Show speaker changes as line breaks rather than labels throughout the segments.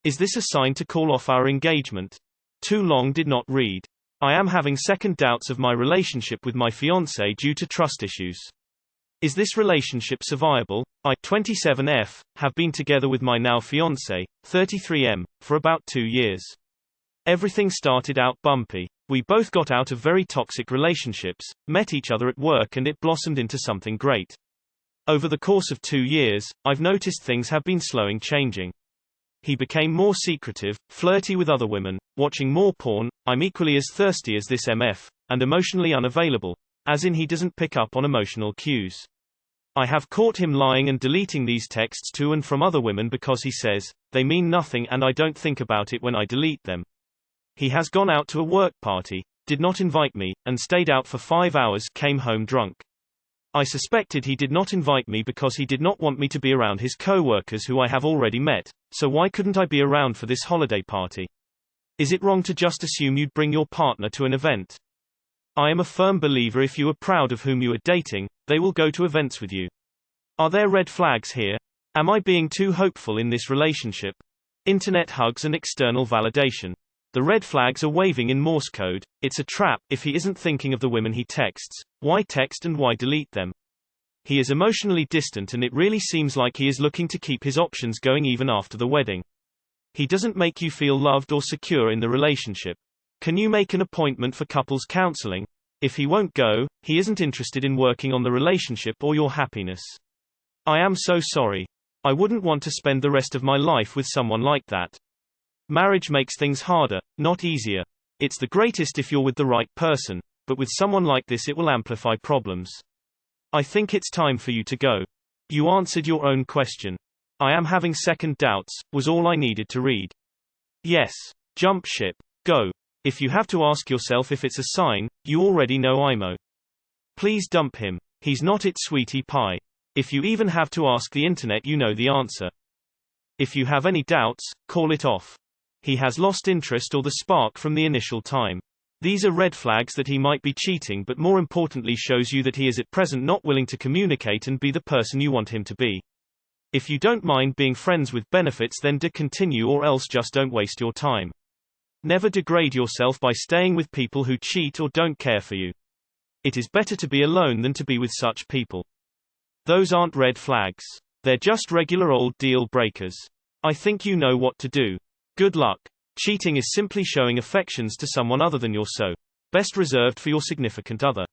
Is this a sign to call off our engagement? Too long did not read. I am having second doubts of my relationship with my fiancé due to trust issues. Is this relationship survivable? I, 27F, have been together with my now fiancé, 33M, for about 2 years. Everything started out bumpy. We both got out of very toxic relationships, met each other at work, and it blossomed into something great. Over the course of 2 years, I've noticed things have been slowing changing. He became more secretive, flirty with other women, watching more porn. I'm equally as thirsty as this MF, and emotionally unavailable, as in he doesn't pick up on emotional cues. I have caught him lying and deleting these texts to and from other women because he says, they mean nothing and I don't think about it when I delete them. He has gone out to a work party, did not invite me, and stayed out for 5 hours, came home drunk. I suspected he did not invite me because he did not want me to be around his co-workers who I have already met, so why couldn't I be around for this holiday party? Is it wrong to just assume you'd bring your partner to an event? I am a firm believer if you are proud of whom you are dating, they will go to events with you. Are there red flags here? Am I being too hopeful in this relationship? Internet hugs and external validation. The red flags are waving in Morse code. It's a trap. If he isn't thinking of the women he texts, why text and why delete them? He is emotionally distant and it really seems like he is looking to keep his options going even after the wedding. He doesn't make you feel loved or secure in the relationship. Can you make an appointment for couples counseling? If he won't go, he isn't interested in working on the relationship or your happiness. I am so sorry. I wouldn't want to spend the rest of my life with someone like that. Marriage makes things harder, not easier. It's the greatest if you're with the right person, but with someone like this it will amplify problems. I think it's time for you to go. You answered your own question. I am having second doubts, was all I needed to read. Yes. Jump ship. Go. If you have to ask yourself if it's a sign, you already know IMO. Please dump him. He's not it, sweetie pie. If you even have to ask the internet, you know the answer. If you have any doubts, call it off. He has lost interest or the spark from the initial time. These are red flags that he might be cheating, but more importantly shows you that he is at present not willing to communicate and be the person you want him to be. If you don't mind being friends with benefits, then do continue, or else just don't waste your time. Never degrade yourself by staying with people who cheat or don't care for you. It is better to be alone than to be with such people. Those aren't red flags. They're just regular old deal breakers. I think you know what to do. Good luck. Cheating is simply showing affections to someone other than your best reserved for your significant other.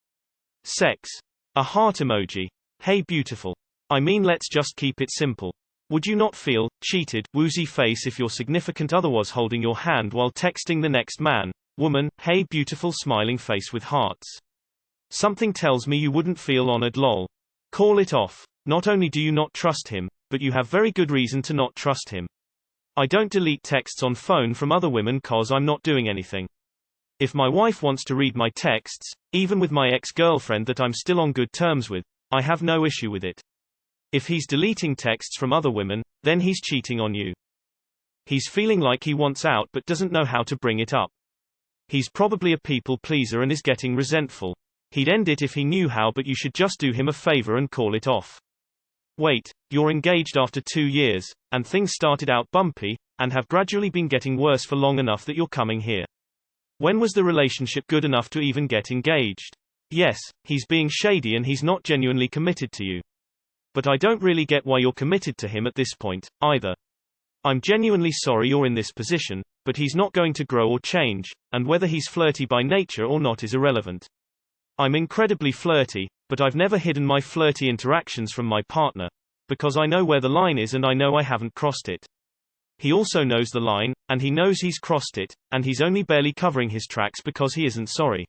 Sex. A heart emoji. Hey beautiful. I mean, let's just keep it simple. Would you not feel cheated, woozy face, if your significant other was holding your hand while texting the next man, woman, hey beautiful smiling face with hearts? Something tells me you wouldn't feel honored, lol. Call it off. Not only do you not trust him, but you have very good reason to not trust him. I don't delete texts on phone from other women cause I'm not doing anything. If my wife wants to read my texts, even with my ex-girlfriend that I'm still on good terms with, I have no issue with it. If he's deleting texts from other women, then he's cheating on you. He's feeling like he wants out but doesn't know how to bring it up. He's probably a people pleaser and is getting resentful. He'd end it if he knew how, but you should just do him a favor and call it off. Wait, you're engaged after 2 years, and things started out bumpy, and have gradually been getting worse for long enough that you're coming here. When was the relationship good enough to even get engaged? Yes, he's being shady and he's not genuinely committed to you. But I don't really get why you're committed to him at this point, either. I'm genuinely sorry you're in this position, but he's not going to grow or change, and whether he's flirty by nature or not is irrelevant. I'm incredibly flirty, but I've never hidden my flirty interactions from my partner, because I know where the line is and I know I haven't crossed it. He also knows the line, and he knows he's crossed it, and he's only barely covering his tracks because he isn't sorry.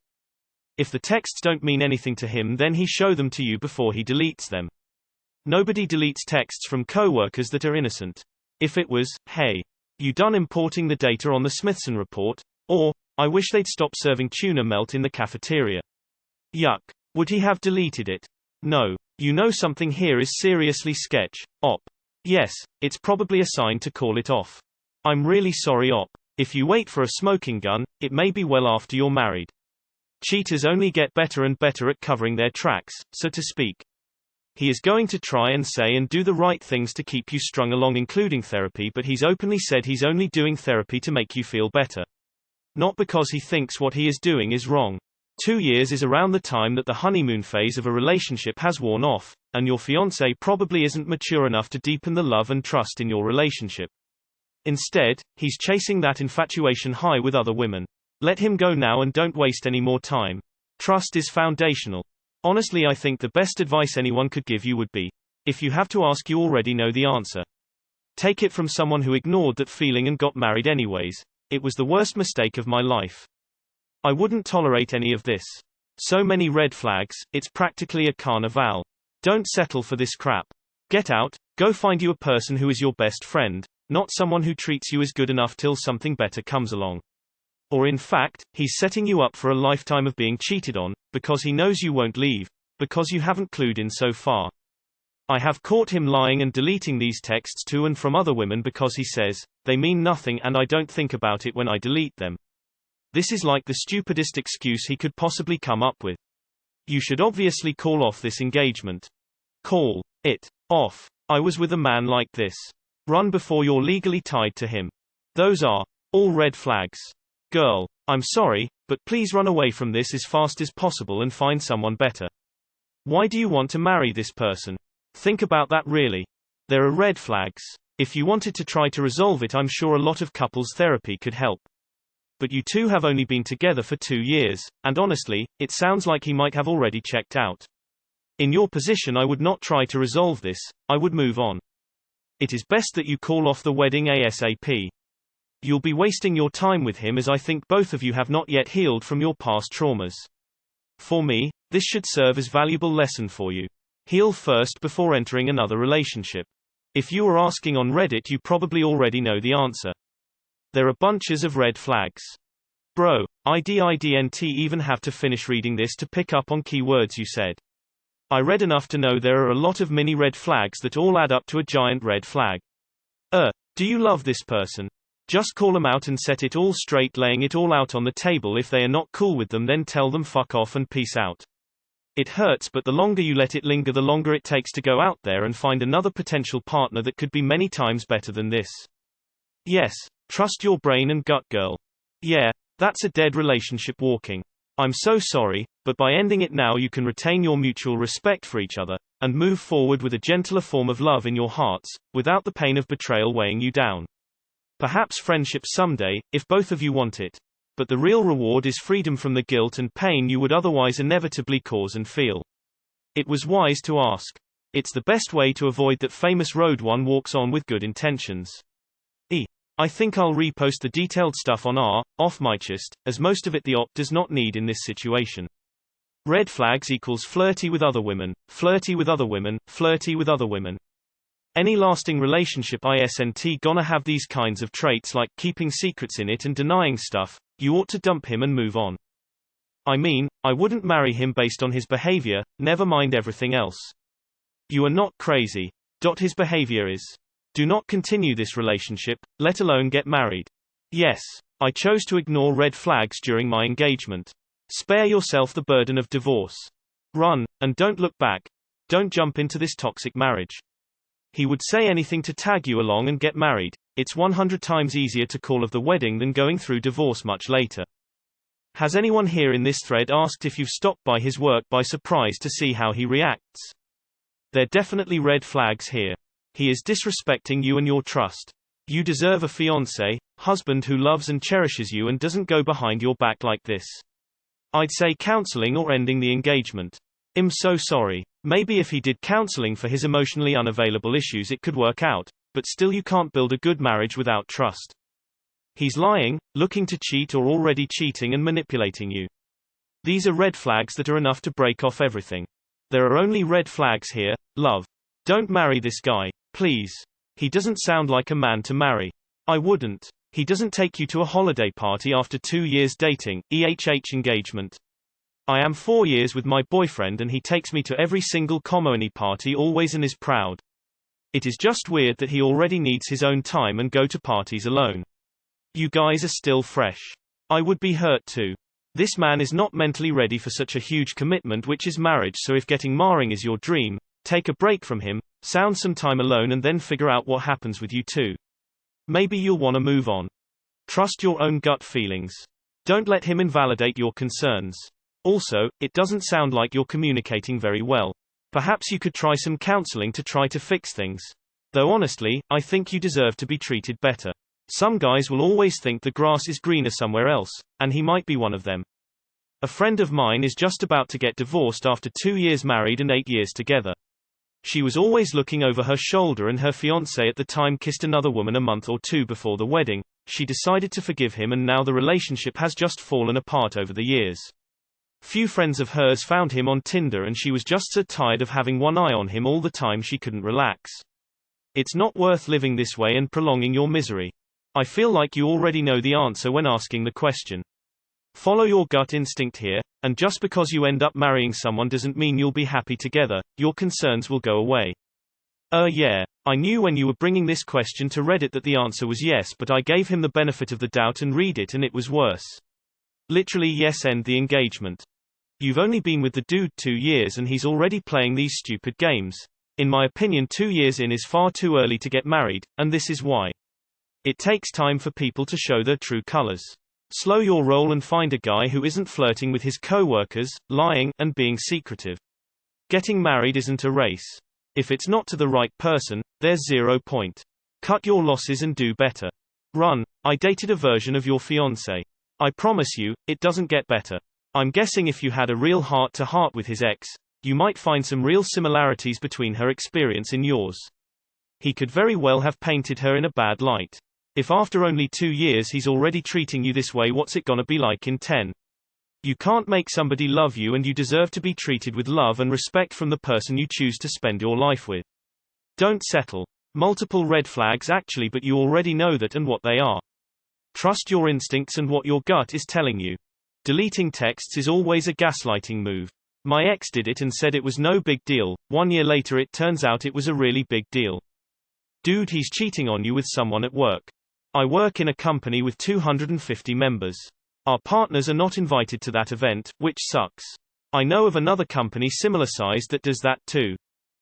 If the texts don't mean anything to him, then he show them to you before he deletes them. Nobody deletes texts from coworkers that are innocent. If it was, hey, you done importing the data on the Smithson report? Or, I wish they'd stop serving tuna melt in the cafeteria. Yuck. Would he have deleted it? No. You know something here is seriously sketch, op. Yes, it's probably a sign to call it off. I'm really sorry, op. If you wait for a smoking gun, it may be well after you're married. Cheaters only get better and better at covering their tracks, so to speak. He is going to try and say and do the right things to keep you strung along, including therapy, but he's openly said he's only doing therapy to make you feel better. Not because he thinks what he is doing is wrong. 2 years is around the time that the honeymoon phase of a relationship has worn off, and your fiancé probably isn't mature enough to deepen the love and trust in your relationship. Instead, he's chasing that infatuation high with other women. Let him go now and don't waste any more time. Trust is foundational. Honestly, I think the best advice anyone could give you would be, if you have to ask, you already know the answer. Take it from someone who ignored that feeling and got married anyways. It was the worst mistake of my life. I wouldn't tolerate any of this. So many red flags, it's practically a carnival. Don't settle for this crap. Get out, go find you a person who is your best friend, not someone who treats you as good enough till something better comes along. Or in fact, he's setting you up for a lifetime of being cheated on, because he knows you won't leave, because you haven't clued in so far. I have caught him lying and deleting these texts to and from other women because he says, they mean nothing and I don't think about it when I delete them. This is like the stupidest excuse he could possibly come up with. You should obviously call off this engagement. Call it off. I was with a man like this. Run before you're legally tied to him. Those are all red flags. Girl, I'm sorry, but please run away from this as fast as possible and find someone better. Why do you want to marry this person? Think about that really. There are red flags. If you wanted to try to resolve it, I'm sure a lot of couples therapy could help. But you two have only been together for 2 years, and honestly, it sounds like he might have already checked out. In your position, I would not try to resolve this, I would move on. It is best that you call off the wedding ASAP. You'll be wasting your time with him, as I think both of you have not yet healed from your past traumas. For me, this should serve as valuable lesson for you. Heal first before entering another relationship. If you are asking on Reddit, you probably already know the answer. There are bunches of red flags. Bro, I didn't even have to finish reading this to pick up on key words you said. I read enough to know there are a lot of mini red flags that all add up to a giant red flag. Do you love this person? Just call them out and set it all straight, laying it all out on the table. If they are not cool with them, then tell them fuck off and peace out. It hurts, but the longer you let it linger, the longer it takes to go out there and find another potential partner that could be many times better than this. Yes, trust your brain and gut, girl. Yeah, that's a dead relationship walking. I'm so sorry, but by ending it now you can retain your mutual respect for each other, and move forward with a gentler form of love in your hearts, without the pain of betrayal weighing you down. Perhaps friendship someday, if both of you want it. But the real reward is freedom from the guilt and pain you would otherwise inevitably cause and feel. It was wise to ask. It's the best way to avoid that famous road one walks on with good intentions. I think I'll repost the detailed stuff on off MyChest, as most of it the op does not need in this situation. Red flags equals flirty with other women, flirty with other women, flirty with other women. Any lasting relationship isn't gonna have these kinds of traits, like keeping secrets in it and denying stuff. You ought to dump him and move on. I mean, I wouldn't marry him based on his behavior, never mind everything else. You are not crazy. His behavior is. Do not continue this relationship, let alone get married. Yes, I chose to ignore red flags during my engagement. Spare yourself the burden of divorce. Run, and don't look back. Don't jump into this toxic marriage. He would say anything to tag you along and get married. It's 100 times easier to call off the wedding than going through divorce much later. Has anyone here in this thread asked if you've stopped by his work by surprise to see how he reacts? There are definitely red flags here. He is disrespecting you and your trust. You deserve a fiancé, husband who loves and cherishes you and doesn't go behind your back like this. I'd say counseling or ending the engagement. I'm so sorry. Maybe if he did counseling for his emotionally unavailable issues it could work out, but still you can't build a good marriage without trust. He's lying, looking to cheat, or already cheating and manipulating you. These are red flags that are enough to break off everything. There are only red flags here. Love. Don't marry this guy, please. He doesn't sound like a man to marry. I wouldn't. He doesn't take you to a holiday party after 2 years dating, engagement. I am 4 years with my boyfriend and he takes me to every single community party always and is proud. It is just weird that he already needs his own time and go to parties alone. You guys are still fresh. I would be hurt too. This man is not mentally ready for such a huge commitment, which is marriage, so if getting married is your dream, Take a break from him, sound some time alone and then figure out what happens with you two. Maybe you'll want to move on. Trust your own gut feelings. Don't let him invalidate your concerns. Also, it doesn't sound like you're communicating very well. Perhaps you could try some counseling to try to fix things. Though honestly, I think you deserve to be treated better. Some guys will always think the grass is greener somewhere else, and he might be one of them. A friend of mine is just about to get divorced after 2 years married and 8 years together. She was always looking over her shoulder and her fiancé at the time kissed another woman a month or two before the wedding. She decided to forgive him and now the relationship has just fallen apart over the years. Few friends of hers found him on Tinder and she was just so tired of having one eye on him all the time she couldn't relax. It's not worth living this way and prolonging your misery. I feel like you already know the answer when asking the question. Follow your gut instinct here, and just because you end up marrying someone doesn't mean you'll be happy together, your concerns will go away. Yeah, I knew when you were bringing this question to Reddit that the answer was yes, but I gave him the benefit of the doubt and read it and it was worse. Literally yes, end the engagement. You've only been with the dude 2 years and he's already playing these stupid games. In my opinion 2 years in is far too early to get married, and this is why. It takes time for people to show their true colors. Slow your roll and find a guy who isn't flirting with his co-workers, lying, and being secretive. Getting married isn't a race. If it's not to the right person, there's 0 point. Cut your losses and do better. Run. I dated a version of your fiancé. I promise you, it doesn't get better. I'm guessing if you had a real heart-to-heart with his ex, you might find some real similarities between her experience and yours. He could very well have painted her in a bad light. If after only 2 years he's already treating you this way, what's it gonna be like in 10? You can't make somebody love you and you deserve to be treated with love and respect from the person you choose to spend your life with. Don't settle. Multiple red flags actually, but you already know that and what they are. Trust your instincts and what your gut is telling you. Deleting texts is always a gaslighting move. My ex did it and said it was no big deal. 1 year later it turns out it was a really big deal. Dude, he's cheating on you with someone at work. I work in a company with 250 members. Our partners are not invited to that event, which sucks. I know of another company similar size that does that too.